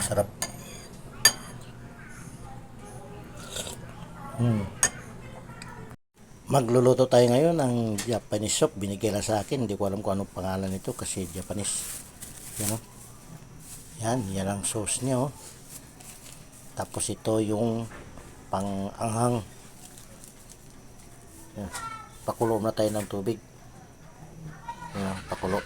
Sarap. Magluluto tayo ngayon ng Japanese soup. Binigay lang sa akin. Hindi ko alam kung anong pangalan nito kasi Japanese. Yan o. Yan ang sauce niya o. Tapos ito yung pang-anghang. Yan. Pakulo na tayo ng tubig. Yan, pakulo.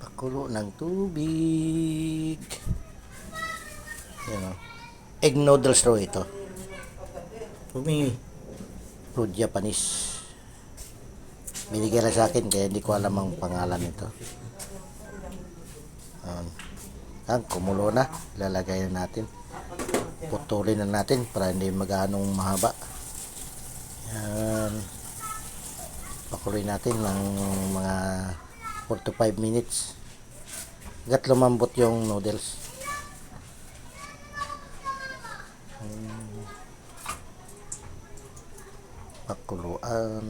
Pakulo ng tubig. Yan o. Egg noodles raw ito. Food Japanese. Binigay lang sa akin kaya hindi ko alam ang pangalan nito. Kumulo na. Lalagay na natin. Putulin na natin para hindi maganong mahaba. Yan. Pakuloy natin ng mga 4 to 5 minutes. Hanggat lumambot yung noodles. Pakuluan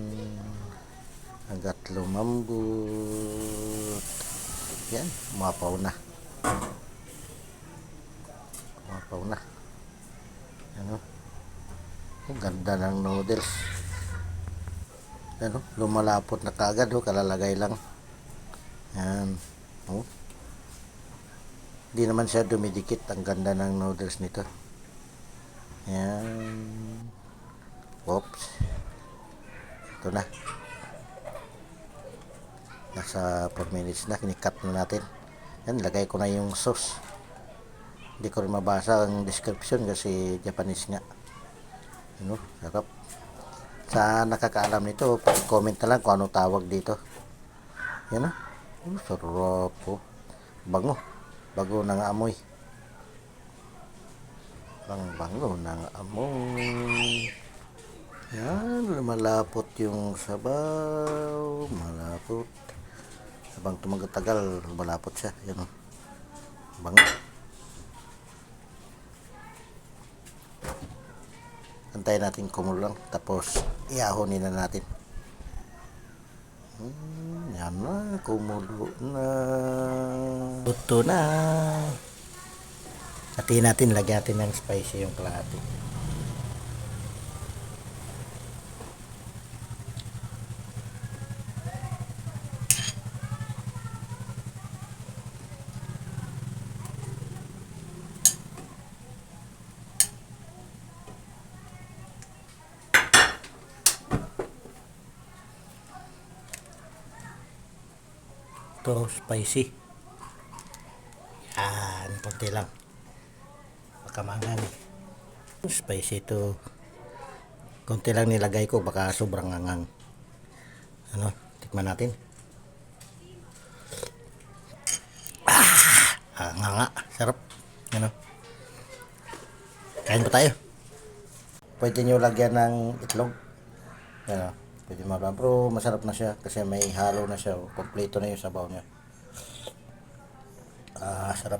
hanggat lumambot. Yan, umapaw na. Ano? Ang ganda ng noodles. Ano? Lumalapot na kaagad, kalalagay lang. Yan. Hindi naman siya dumidikit. Ang ganda ng noodles nito. Yan. Oops. Ito na. Nasa 4 minutes na. Kinikat na natin. Yan, lagay ko na yung sauce. Hindi ko rin mabasa ang description kasi Japanese nga. Ano? Sarap. Sa nakakaalam nito, comment na lang kung anong tawag dito. Yan o. Sarap po. Bango. Bago ng amoy. Bango ng amoy. Yan. Malapot yung sabaw. Malapot. Habang tumatagal, malapot siya. Yan o. Bango. Antayin natin kumulo lang. Tapos, iahonin na natin. Yan na. Kumulo na. Luto na. Hatiin natin. Lagyan natin ng spicy yung kalahati. Ito, spicy. Yan, konti lang. Pagkamangan. Spicy ito. Konti lang nilagay ko, baka sobrang angang. Ano, tikman natin. Nga. Sarap. Ano. Kain pa tayo. Pwede nyo lagyan ng itlog. Ano. Pwede marami. Pero masarap na siya kasi may halo na siya. Kompleto na yung sabaw niya. Sarap.